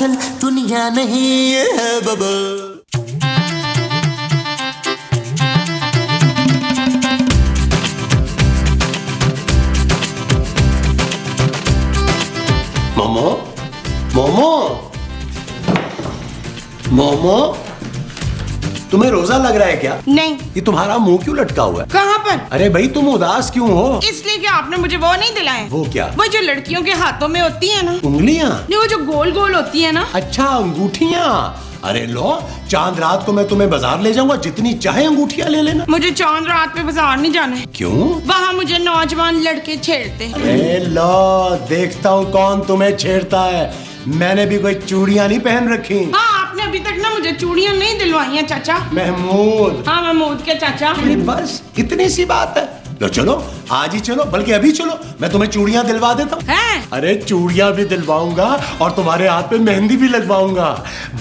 असल दुनिया नहीं है बबल। मोमो मोमो मोमो, तुम्हें रोजा लग रहा है क्या? नहीं। ये तुम्हारा मुंह क्यों लटका हुआ है? कहाँ पर? अरे भाई तुम उदास क्यों हो? इसलिए कि आपने मुझे वो नहीं दिलाए। वो क्या? वो जो लड़कियों के हाथों में होती है ना, उंगलियां? नहीं, वो जो गोल गोल होती है ना। अच्छा, अंगूठियां। अरे लो, चांद रात को मैं तुम्हें बाजार ले जाऊंगा, जितनी चाहे अंगूठियां ले लेना। मुझे चांद रात पे बाजार नहीं जाना है। क्यों? वहाँ मुझे नौजवान लड़के छेड़ते हैं। अरे लो, देखता हूँ कौन तुम्हें छेड़ता है। मैंने भी कोई चूड़ियां नहीं पहन रखी। हाँ, आपने अभी तक ना मुझे चूड़ियां नहीं दिलवाई हैं चाचा। महमूद। हाँ, महमूद के चाचा। अरे बस इतनी सी बात है। लो चलो, आज ही चलो, बल्कि अभी चलो, मैं तुम्हें चूड़ियां दिलवा देता हूँ। हैं? अरे चूड़ियां भी दिलवाऊंगा और तुम्हारे हाथ पे मेहंदी भी लगवाऊंगा।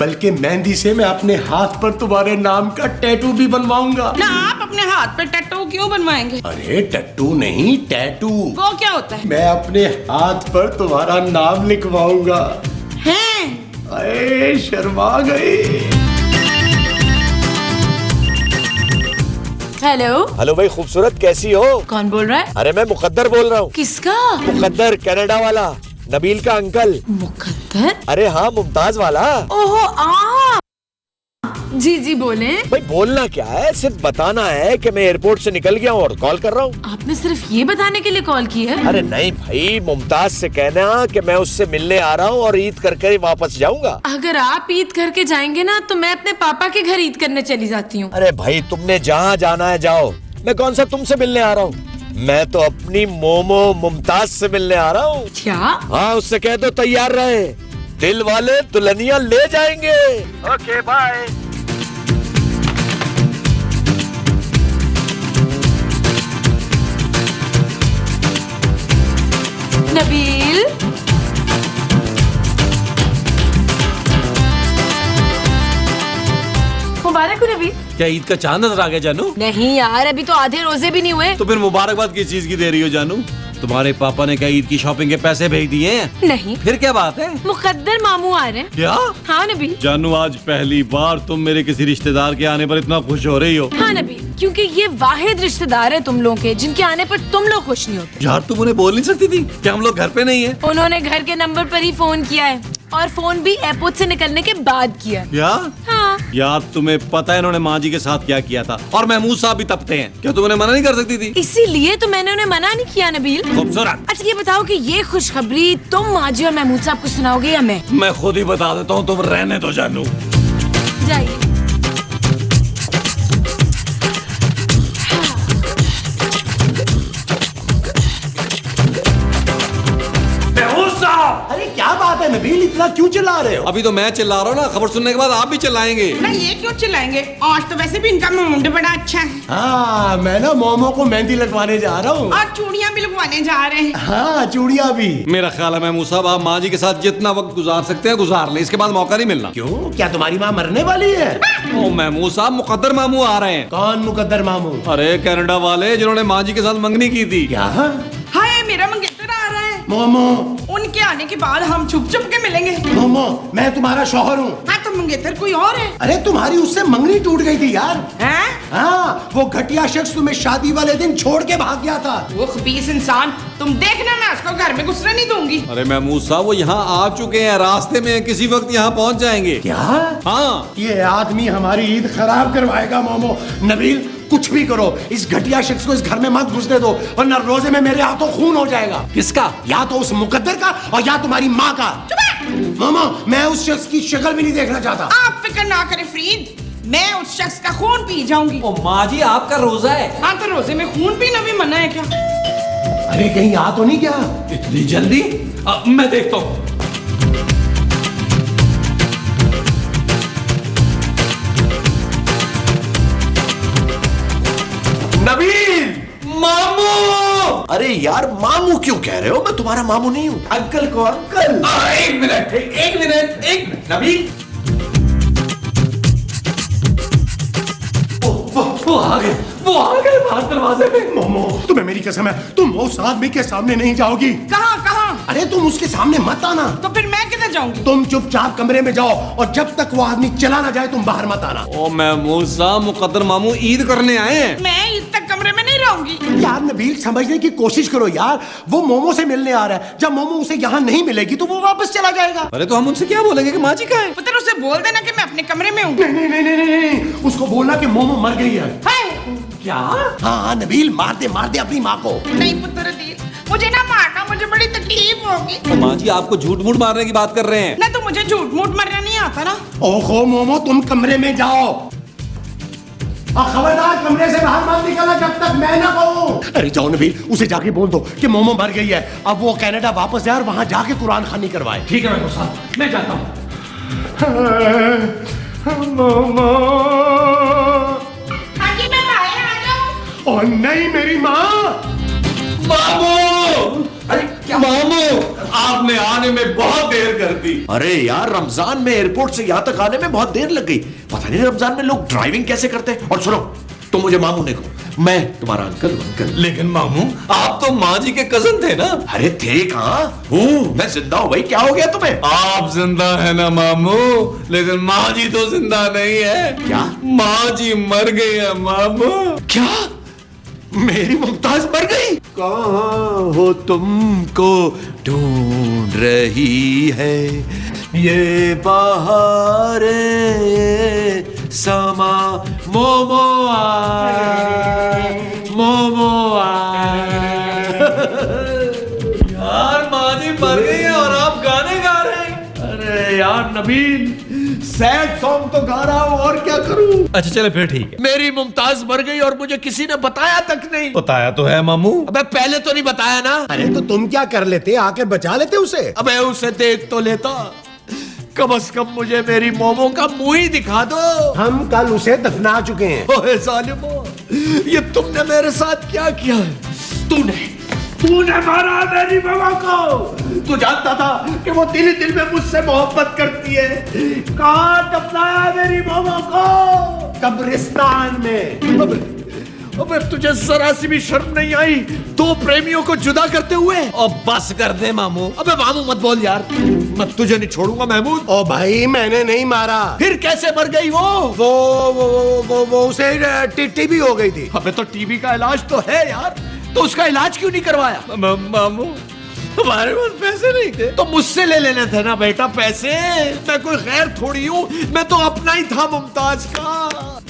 बल्कि मेहंदी से मैं अपने हाथ पर तुम्हारे नाम का टैटू भी बनवाऊंगा। ना, आप अपने हाथ पे टैटू क्यों बनवाएंगे? अरे टैटू नहीं, टैटू। वो क्या होता है? मैं अपने हाथ पर तुम्हारा नाम लिखवाऊंगा। हैं? अरे शर्मा गई। हेलो। हेलो भाई, खूबसूरत कैसी हो? कौन बोल रहा है? अरे मैं मुकद्दर बोल रहा हूँ। किसका? मुकद्दर, कनाडा वाला, नबील का अंकल। मुकद्दर? अरे हाँ, मुमताज वाला। ओहो, जी जी बोले। भाई बोलना क्या है, सिर्फ बताना है कि मैं एयरपोर्ट से निकल गया हूँ और कॉल कर रहा हूँ। आपने सिर्फ ये बताने के लिए कॉल की है? अरे नहीं भाई, मुमताज से कहना कि मैं उससे मिलने आ रहा हूँ और ईद करके वापस जाऊंगा। अगर आप ईद करके जाएंगे ना तो मैं अपने पापा के घर ईद करने चली जाती हूँ। अरे भाई, तुमने जहाँ जाना है जाओ, मैं कौन सा तुमसे मिलने आ रहा हूँ। मैं तो अपनी मोमो मुमताज से मिलने आ रहा हूँ। क्या? हाँ, उससे कह दो तैयार रहे, दिल वाले दुल्हनिया ले जाएंगे। Okay bye. नबील, मुबारक हो नबील। क्या ईद का चांद नजर आ गया जानू? नहीं यार, अभी तो आधे रोजे भी नहीं हुए। तो फिर मुबारकबाद किस चीज की दे रही हो जानू? तुम्हारे पापा ने क्या ईद की शॉपिंग के पैसे भेज दिए हैं? नहीं। फिर क्या बात है? मुकद्दर मामू आ रहे हैं। क्या? हाँ नबील। जानू, आज पहली बार तुम मेरे किसी रिश्तेदार के आने पर इतना खुश हो रही हो। हाँ नबील, क्योंकि ये वाहिद रिश्तेदार है तुम लोगों के जिनके आने पर तुम लोग खुश नहीं होते। यार, तुम उन्हें बोल नहीं सकती थी कि हम लोग घर पे नहीं है? उन्होंने घर के नंबर पर ही फोन किया है और फोन भी एयरपोर्ट से निकलने के बाद किया। क्या? हाँ। यार, तुम्हें पता है इन्होंने माँ जी के साथ क्या किया था, और महमूद साहब भी तपते हैं। क्या तुम उन्हें मना नहीं कर सकती थी? इसीलिए तो मैंने उन्हें मना नहीं किया नबील। खूबसूरत। अच्छा ये बताओ कि ये खुशखबरी तुम माजी और महमूद साहब को सुनाओगे या मैं खुद ही बता देता हूँ, तुम रहने दो जानू। जाइए। अरे क्या बात है नबील, इतना क्यों चिल्ला रहे हो? अभी तो मैं चिल्ला रहा हूँ ना, खबर सुनने के बाद आप भी चिल्लाएंगे। ना, ये क्यों चिल्लाएंगे? आज तो वैसे भी इनका मुंड बड़ा अच्छा है। हाँ, मैं ना मोमो को मेहंदी लगवाने जा रहा हूँ। और चूड़ियां भी लगवाने जा रहे हैं। हाँ, चूड़ियां भी। मेरा ख्याल है महमूद साहब, आप माँ जी के साथ जितना वक्त गुजार सकते हैं गुजार लें, इसके बाद मौका नहीं मिलना। क्यों? क्या तुम्हारी माँ मरने वाली है? ओ महमूद साहब, मुकद्दर मामू आ रहे हैं। कौन मुकद्दर मामू? अरे कनाडा वाले, जिन्होंने माँ जी के साथ मंगनी की थी। क्या? हाय, मेरा मंगेतर आ रहा है। मोमो, उनके आने के बाद हम छुप छुप के मिलेंगे। मोमो, मैं तुम्हारा शौहर हूँ। हाँ, तो मंगेतर कोई और है? अरे तुम्हारी उससे मंगनी टूट गई थी यार। हैं? हाँ, वो घटिया शख्स तुम्हें शादी वाले दिन छोड़ के भाग गया था। वो खबीस इंसान, तुम देखना, मैं उसको घर में घुसने नहीं दूंगी। अरे महमूद साहब, वो यहाँ आ चुके हैं, रास्ते में किसी वक्त यहाँ पहुँच जाएंगे। क्या? हाँ। ये आदमी हमारी ईद खराब करवाएगा। मोमो, नबील, कुछ भी करो, इस घटिया शख्स को इस घर में मत घुसने दो, वरना रोजे में मेरे हाथों खून हो जाएगा। किसका? या तो उस मुकद्दर का और या तुम्हारी माँ का। मामा, मैं उस शख्स की शक्ल भी नहीं देखना चाहता। आप फिक्र ना करें फरीद, मैं उस शख्स का खून पी जाऊंगी। ओ माँ जी, आपका रोजा है। हाँ, तो रोजे में खून पीना भी मना है क्या? अरे कहीं आ तो नहीं गया? इतनी जल्दी? मैं देखता हूँ। नबील! मामू! अरे यार, मामू क्यों कह रहे हो? मैं तुम्हारा मामू नहीं हूँ। अंकल को अंकल। एक मिनट, एक मिनट, एक मिनट। नबील, वो आ गए, वो आ गए बाहर दरवाजे में। मोमो, तुम्हें मेरी कसम है, तुम उस आदमी के सामने नहीं जाओगी। कहाँ कहाँ? अरे तुम उसके सामने मत आना। तो फिर मैं किधर जाऊंगी? तुम चुपचाप कमरे में जाओ और जब तक वो आदमी चला ना जाए तुम बाहर मत आना। ओ महमूद साहब, मुकद्दर मामू ईद करने आए हैं। मैं ईद तक कमरे में नहीं रहूंगी। यार नबील समझने की कोशिश करो यार, वो मोमो से मिलने आ रहा है, जब मोमो उसे यहाँ नहीं मिलेगी तो वो वापस चला जाएगा। अरे तो हम उनसे क्या बोलेंगे कि माँ जी कहाँ है? पुत्र उसे बोल देना कि मैं अपने कमरे में हूँ। नहीं नहीं नहीं नहीं नहीं, उसको बोलना कि मोमो मर गई है। क्या? हाँ नबील मार दे अपनी माँ को। नहीं पुत्र दी, मुझे ना मारना, मुझे बड़ी तकलीफ होगी। तो माँ जी आपको झूठ मूठ मारने की बात कर रहे हैं? ना तो मुझे झूठ मूठ मरना नहीं आता ना। ओहो मोमो तुम कमरे में जाओ और खबरदार कमरे से बाहर मत निकलना जब तक मैं ना कहूं। अरे जाओ नबील, उसे जाके बोल दो कि मोमो मर गई है, अब वो कनाडा वापस जाए और वहां जाके कुरान खानी करवाए। ठीक है मैं साहब, मैं जाता हूँ। मोमो हाँ जी, मैं बाहर आ जाऊँ। और नहीं मेरी माँ। मामू! अरे क्या? मामू, आपने आने में बहुत देर कर दी। अरे यार, रमजान में एयरपोर्ट से यहाँ तक आने में बहुत देर लग गई। पता नहीं रमजान में लोग ड्राइविंग कैसे करते हैं। और सुनो, तुम मुझे मामू ने कहो, मैं तुम्हारा अंकल। लेकिन मामू, आप तो माँ जी के कजन थे ना? अरे थे कहाँ हूँ, मैं जिंदा हूँ भाई। क्या हो गया तुम्हें? आप जिंदा है ना मामू, लेकिन माँ जी तो जिंदा नहीं है। क्या? माँ जी मर गई है मामू। क्या मेरी मुमताज मर गई? कहाँ हो तुमको ढूंढ रही है ये बहारे समा। मोमो मोमो यार माँ जी मर गई है और आप गाने गा रहे हैं। अरे यार नबील, सैड सॉन्ग तो गा रहा हूँ और क्या करूँ। अच्छा चलो फिर ठीक है। मेरी मुमताज मर गई और मुझे किसी ने बताया तक नहीं। बताया तो है मामू। अबे पहले तो नहीं बताया ना। अरे तो तुम क्या कर लेते, आके बचा लेते उसे। अबे उसे देख तो लेता, कम से कम मुझे मेरी मोमो का मुंह ही दिखा दो। हम कल उसे दफना चुके हैं। ओए जालिमो, ये तुमने मेरे साथ क्या किया है? तूने मारा मेरी मामा को। तू जानता था कि वो दिल दिल में मुझसे मोहब्बत करती है। कहाँ दफनाया मेरी मामा को? कब्रिस्तान में। अबे तुझे जरा सी भी शर्म नहीं आई दो प्रेमियों को जुदा करते हुए? और बस कर दे मामू। अबे मामू मत बोल यार, मैं तुझे नहीं छोड़ूंगा महमूद। ओ भाई मैंने नहीं मारा। फिर कैसे मर गई वो? वो उसे टीबी हो गई थी। अबे तो टीबी का इलाज तो है यार, तो उसका इलाज क्यों नहीं करवाया? मामू, हमारे पास पैसे नहीं थे। तो मुझसे ले लेने थे ना बेटा पैसे। मैं कोई गैर थोड़ी हूँ, मैं तो अपना ही था मुमताज का।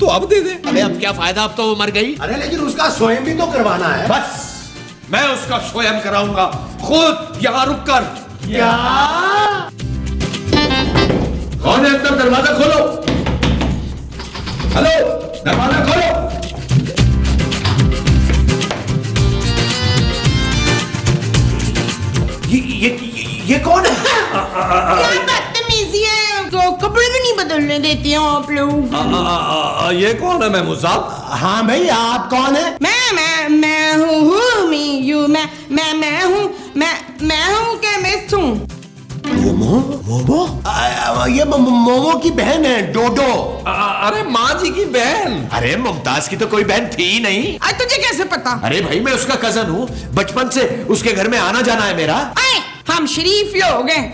तो अब दे दे। अबे अब क्या फायदा, अब तो वो मर गई। अरे लेकिन उसका स्वयं भी तो करवाना है। बस मैं उसका स्वयं कराऊंगा, खुद यहाँ रुक कर। क्या? कौन है अंदर? दरवाजा खोलो। हेलो, दरवाजा खोलो। ये कौन है? क्या बदतमीजी है, तो कपड़े भी नहीं बदलने देते हैं आप लोग। ये कौन है महमूद साहब? हाँ भाई आप कौन है? मैं हूँ मैं हूँ केमिस्ट हूँ। मोमो? ये मोमो की बहन है डोडो। अरे माँ जी की बहन। अरे मुमताज की तो कोई बहन थी ही नहीं। आज तुझे कैसे पता? अरे भाई मैं उसका कजन हूँ, बचपन से उसके घर में आना जाना है मेरा। आए, हम शरीफ लोग हैं,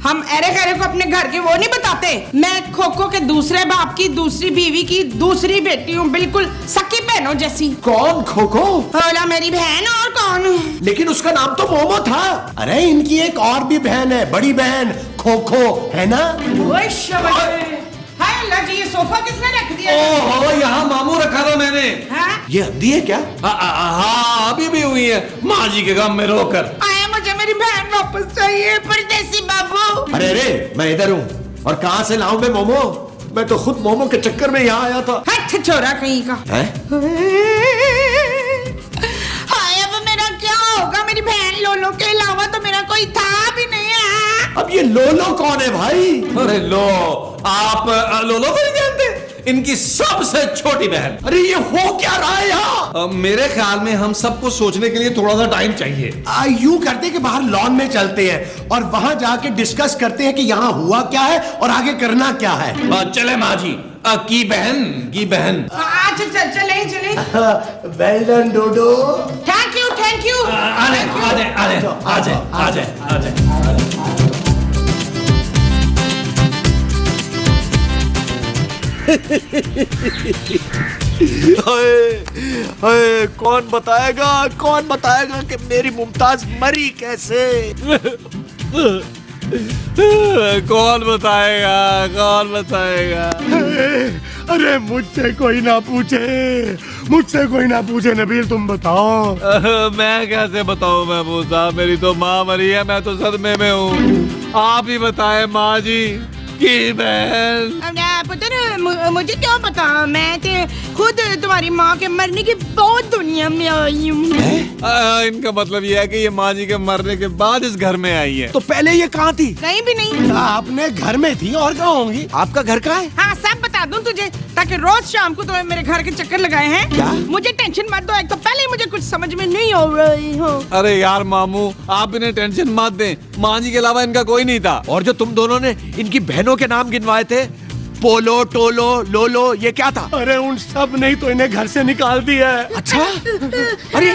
हम अरे खैरे को अपने घर के वो नहीं बताते। मैं खोखो के दूसरे बाप की दूसरी बीवी की दूसरी बेटी हूँ, बिल्कुल सकी बहनों जैसी। कौन खोखो? बोला मेरी बहन, और कौन? लेकिन उसका नाम तो मोमो था। अरे इनकी एक और भी बहन है, बड़ी बहन खोखो, है ना? ओए शाबाश। हाय अल्लाह जी, ये सोफा किसने रख दिया? ओहो, यहाँ मामू रखा था मैंने। हाँ? ये अंधी है क्या? हाँ अभी भी हुई है माँ जी के गम में रोकर। आया, मुझे मेरी बहन वापस चाहिए, परदेसी बाबू। अरे अरे मैं इधर हूँ, और कहाँ से लाऊं मैं मोमो? मैं तो खुद मोमो के चक्कर में यहाँ आया था। हट छोरा कहीं का। हैं? हाय, अब मेरा क्या होगा? मेरी बहन लोलो के अलावा तो मेरा कोई था भी नहीं है। अब ये लोलो कौन है भाई? अरे लो, आप लोलो को नहीं जानते? इनकी सबसे छोटी बहन। अरे ये हो क्या रहा है यहाँ? मेरे ख्याल में हम सबको सोचने के लिए थोड़ा सा टाइम चाहिए। यूं करते कि बाहर लॉन में चलते हैं और वहां जाके डिस्कस करते हैं कि यहाँ हुआ क्या है और आगे करना क्या है। चले माँ जी, की बहन। अच्छा चल चले चले। वेल डन डोडो। Thank you thank you. कौन बताएगा कि मेरी मुमताज मरी कैसे? कौन बताएगा? अरे मुझसे कोई ना पूछे नबील, तुम बताओ। मैं कैसे बताऊं महबूब साहब, मेरी तो माँ मरी है, मैं तो सदमे में हूँ। आप ही बताएं माँ जी की बहन। पुत्र मुझे क्या पता, मैं तो खुद तुम्हारी माँ के मरने की बहुत दुनिया में आई हूँ। इनका मतलब ये है कि ये माँ जी के मरने के बाद इस घर में आई है। तो पहले ये कहाँ थी? कहीं भी नहीं। आपने घर में थी और कहाँ होंगी? आपका घर कहाँ है? हाँ सब बता दूं तुझे, ताकि रोज शाम को तुम्हें मेरे घर के चक्कर लगाए हैं। क्या? मुझे टेंशन मत दो, एक तो पहले ही मुझे कुछ समझ में नहीं हो रही हो। अरे यार मामू, आप इन्हें टेंशन मत दें, माँ जी के अलावा इनका कोई नहीं था। और जो तुम दोनों ने इनकी बहनों के नाम गिनवाए थे, पोलो, टोलो, लोलो, ये क्या था? अरे उन सब नहीं तो इन्हें घर से निकाल दिया है। अच्छा, अरे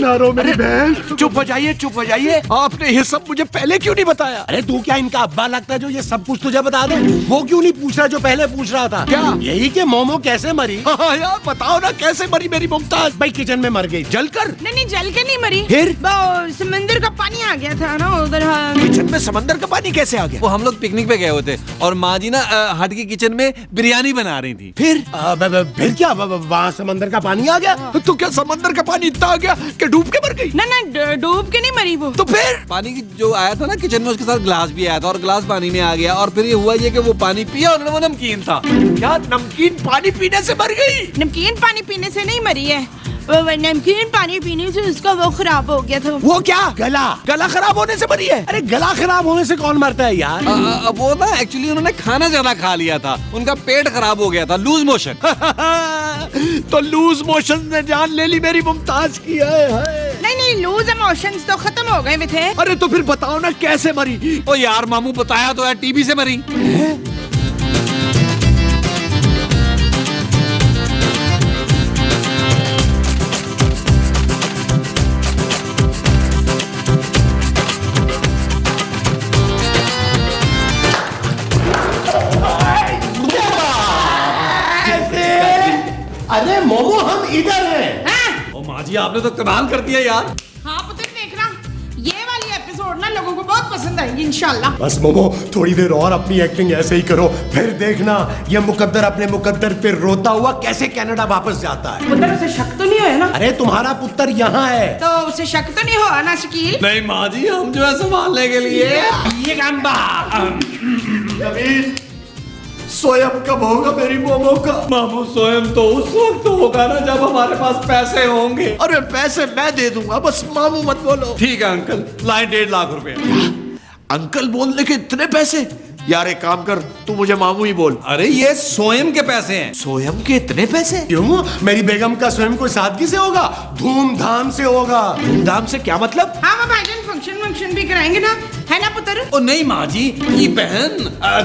नारो मेरी बहन। चुप हो जाइए। आपने ये सब मुझे पहले क्यों नहीं बताया? अरे तू क्या इनका अब्बा लगता है जो ये सब कुछ तुझे बता दे? वो क्यों नहीं पूछ रहा जो पहले पूछ रहा था? क्या? यही कि मोमो कैसे मरी। हाँ यार बताओ ना, कैसे मरी मेरी मुमताज? भाई किचन में मर गई। जलकर? नहीं जल के नहीं मरी, फिर? वो समंदर का पानी आ गया था ना उधर। हाँ। किचन में समंदर का पानी कैसे आ गया? वो हम लोग पिकनिक पे गए हुए थे और माँ जी ना हट की किचन में बिरयानी बना रही थी। फिर क्या वहाँ समंदर का पानी आ गया? तो क्या समंदर का पानी इतना आ गया कि डूब के मर गई? ना डूब के नहीं मरी वो। तो फिर? पानी की जो आया था ना किचन में, उसके साथ ग्लास भी आया था और ग्लास पानी में आ गया। और फिर ये हुआ ये कि वो पानी पिया और वो नमकीन था। क्या नमकीन पानी पीने से मर गई? नमकीन पानी पीने से नहीं मरी है, वो नमकीन पानी पीने से उसका वो खराब हो गया था। वो क्या? गला खराब होने से मरी है? अरे गला खराब होने से कौन मरता है यार? वो ना एक्चुअली उन्होंने खाना ज्यादा खा लिया था, उनका पेट खराब हो गया था, लूज मोशन। तो लूज मोशन ने जान ले ली मेरी मुमताज की है। नहीं लूज इमोशंस तो खत्म हो गए थे। अरे तो फिर बताओ ना कैसे मरी? ओ यार मामू बताया तो है, टीबी से मरी। अरे मोमो हम इधर हैं। ओ माँ जी आपने तो कमाल कर दिया यार। हाँ पुत्र देखना, ये वाली एपिसोड ना लोगों को बहुत पसंद आएगी इंशाल्लाह। बस मोमो थोड़ी देर और अपनी एक्टिंग ऐसे ही करो, फिर देखना ये मुकद्दर अपने मुकद्दर पे रोता हुआ कैसे कनाडा वापस जाता है। पुत्र उसे शक तो नहीं होया ना? अरे तुम्हारा पुत्र यहाँ है। तो उसे शक तो नहीं हुआ ना शकील? नहीं माँ जी, हम जो है संभालने के लिए। ये गंबा स्वयं कब होगा मेरी मोमो का? मामू स्वयं तो उस वक्त होगा ना जब हमारे पास पैसे होंगे। अरे पैसे मैं दे दूंगा, बस मामू मत बोलो। ठीक है अंकल, लाए 1.5 लाख रुपए। अंकल बोलने के इतने पैसे? यार एक काम कर, तू मुझे मामू ही बोल। अरे ये स्वयं के पैसे हैं। स्वयं के इतने पैसे? क्यों? मेरी बेगम का स्वयं को सादगी से होगा, धूमधाम से होगा। धूमधाम से क्या मतलब? हाँ वो भाईजान फंक्शन भी कराएंगे ना, है ना पुत्र? ओ नहीं माँ जी, ये बहन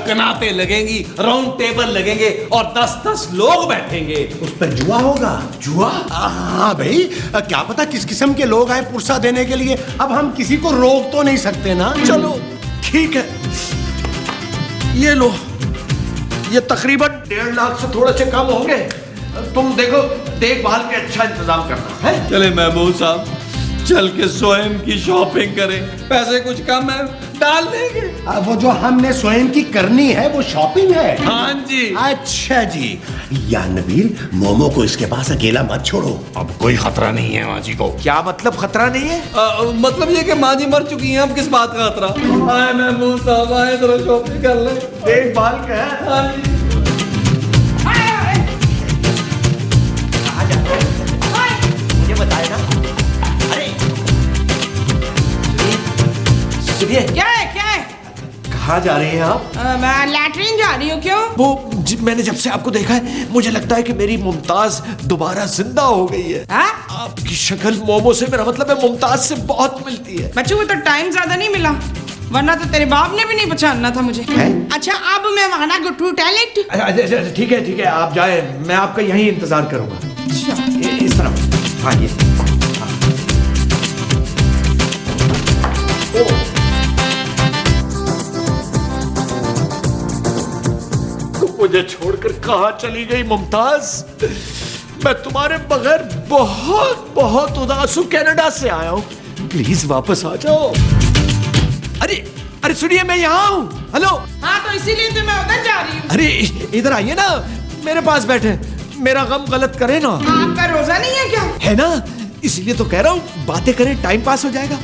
कनापे लगेंगी, राउंड टेबल लगेंगे और 10-10 लोग बैठेंगे। उस पर जुआ होगा। जुआ? हाँ भाई, क्या पता किस किस्म के लोग आए पुरसा देने के लिए। अब हम किसी को रोक तो नहीं सकते ना। चलो ठीक है, ये लो, ये तकरीबन 1.5 लाख से थोड़े से कम होंगे। तुम देखो देखभाल के अच्छा इंतजाम करना है। चले महबूब साहब, चल के स्वयं की शॉपिंग करें, पैसे कुछ कम है डाल लेंगे। वो जो हमने स्वयं की करनी है वो शॉपिंग है। हाँ जी। अच्छा जी। या नबील, मोमो को इसके पास अकेला मत छोड़ो। अब कोई खतरा नहीं है माँ जी को। क्या मतलब खतरा नहीं है? मतलब ये कि माँ जी मर चुकी हैं, अब किस बात का खतरा? आए महबूब साहब आए, जरा शॉपिंग कर ले। देखभाल का है। हाँ जी। मुझे बताए ना। अरे सुनिए, क्या है? कहाँ जा रही हैं आप? मैं लैट्रिन जा रही हूँ। क्यों? वो मैंने जब से आपको देखा है, मुझे लगता है कि मेरी मुमताज दोबारा जिंदा हो गई है। हाँ? आपकी शक्ल मोमो से, मेरा मतलब है मुमताज से बहुत मिलती है। बच्चों को तो टाइम ज्यादा नहीं मिला, वरना तो तेरे बाप ने भी नहीं पहचानना था मुझे। अच्छा अब मैं वहां गो टू टॉयलेट। ठीक है, आप जाए, मैं आपका यहीं इंतजार करूंगा। इस तरफ। हाँ ये। मुझे छोड़कर कहां चली गई मुमताज? मैं तुम्हारे बगैर बहुत बहुत उदास हूं। कनाडा से आया हूं, प्लीज वापस आ जाओ। अरे अरे सुनिए, मैं यहाँ हूं। हेलो। हाँ तो इसीलिए तो मैं उधर जा रही हूँ। अरे इधर आइए ना, मेरे पास बैठे। मेरा गम गलत करे ना। आपका रोजा नहीं है क्या? है ना, इसीलिए तो कह रहा हूँ, बातें करें, टाइम पास हो जाएगा।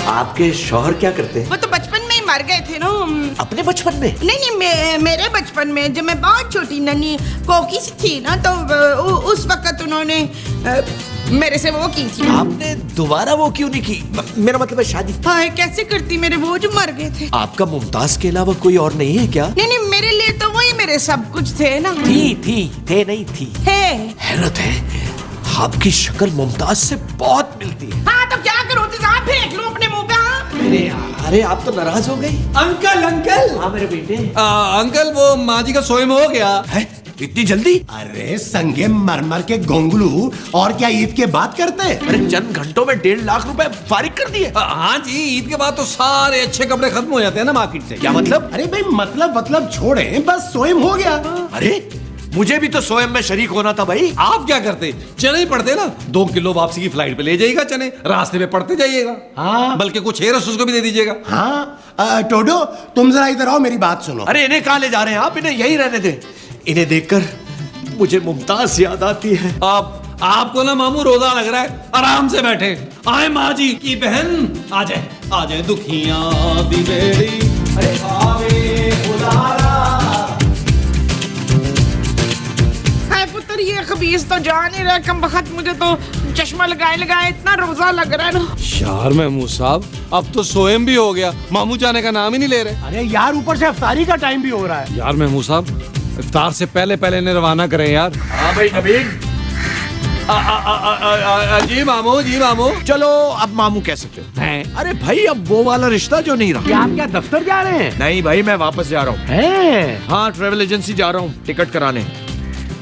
आपके शौहर क्या करते हैं? वो तो बचपन में ही मर गए थे ना। अपने बचपन में? नहीं, मेरे बचपन में जब मैं बहुत छोटी नन्ही कोकी सी थी ना, तो उस वक्त उन्होंने मेरे से वो की थी। आपने दोबारा वो क्यों नहीं की? मेरा मतलब है शादी। हाँ, कैसे करती, मेरे वो जो मर गए थे। आपका मुमताज के अलावा कोई और नहीं है क्या? नहीं, मेरे लिए तो वही मेरे सब कुछ थे ना। थे नहीं थी। हैरत है, आपकी शक्ल मुमताज से बहुत मिलती है। हाँ तो क्या करूँ, आप फेंक लो अपने मुंह पे। हाँ? अरे आप तो नाराज हो गई। अंकल। हाँ मेरे बेटे। अंकल, वो माँ जी का सोएम हो गया है? इतनी जल्दी? अरे संगे मरमर के गोंगलू, और क्या ईद के बाद करते? अरे चंद घंटों में 1.5 लाख रुपए फारिग कर दिए। हाँ जी, ईद के बाद तो सारे अच्छे कपड़े खत्म हो जाते हैं ना मार्केट से। क्या मतलब? अरे भाई मतलब छोड़े, बस सोएम हो गया। अरे मुझे भी तो सोएम में शरीक होना था भाई। आप क्या करते? चने ही पड़ते ना, 2 किलो वापसी की फ्लाइट पे ले जाइएगा चने, रास्ते में पड़ते जाइएगा। हाँ। बल्कि कुछ हेरस उसको भी दे दीजिएगा। हाँ टोडो, तुम जरा इधर आओ, मेरी बात सुनो। अरे इन्हें कहाँ ले जा रहे हैं आप? इन्हें यहीं रहने दें। इन्हें देखकर मुझे मुमताज याद आती है। आपको ना मामू रोजा लग रहा है, आराम से बैठे। आए माँ जी की बहन, आ जाए दुखिया दी बेड़ी। अरे आवे उदारा। पुत्र, ये खबीस तो जान ही रहा, कम बखत मुझे तो चश्मा लगाए इतना रोजा लग रहा है ना। यार महमूद साहब, अब तो सोएम भी हो गया, मामू जाने का नाम ही नहीं ले रहे। अरे यार, ऊपर से अफ्तारी का टाइम भी हो रहा है। यार महमूद साहब, इफ्तार से पहले इन्हें रवाना करें यार। हाँ भाई नबील। जी मामू। चलो अब मामू कह सकते हैं। अरे भाई, अब वो वाला रिश्ता जो नहीं रहा। आप क्या दफ्तर जा रहे हैं? नहीं भाई, मैं वापस जा रहा हूँ। हाँ, ट्रेवल एजेंसी जा रहा हूँ टिकट कराने।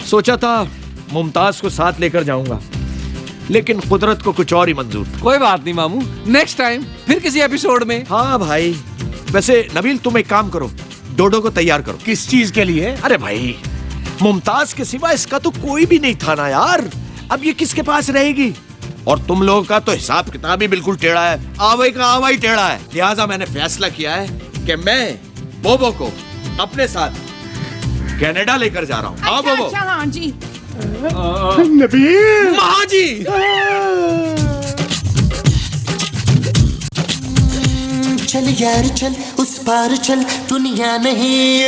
सोचा था मुमताज को साथ लेकर जाऊंगा, लेकिन कुदरत को कुछ और ही मंजूर था। कोई बात नहीं मामू, नेक्स्ट टाइम फिर किसी एपिसोड में। हाँ भाई, वैसे नबील तुम एक काम करो, डोडो को तैयार करो। किस चीज के लिए? अरे भाई, मुमताज के सिवा इसका तो कोई भी नहीं था ना यार। अब ये किसके पास रहेगी? और तुम लोगों का तो हिसाब किताब ही बिल्कुल टेढ़ा है। आवाई का आवाई टेढ़ा है। लिहाजा मैंने फैसला किया है कि मैं बोबो को अपने साथ कनाडा लेकर जा रहा हूँ। आओ बोबो। अच्छा, हाँ जी। नबील। माँ जी। चल यार चल, उस पार चल, दुनिया नहीं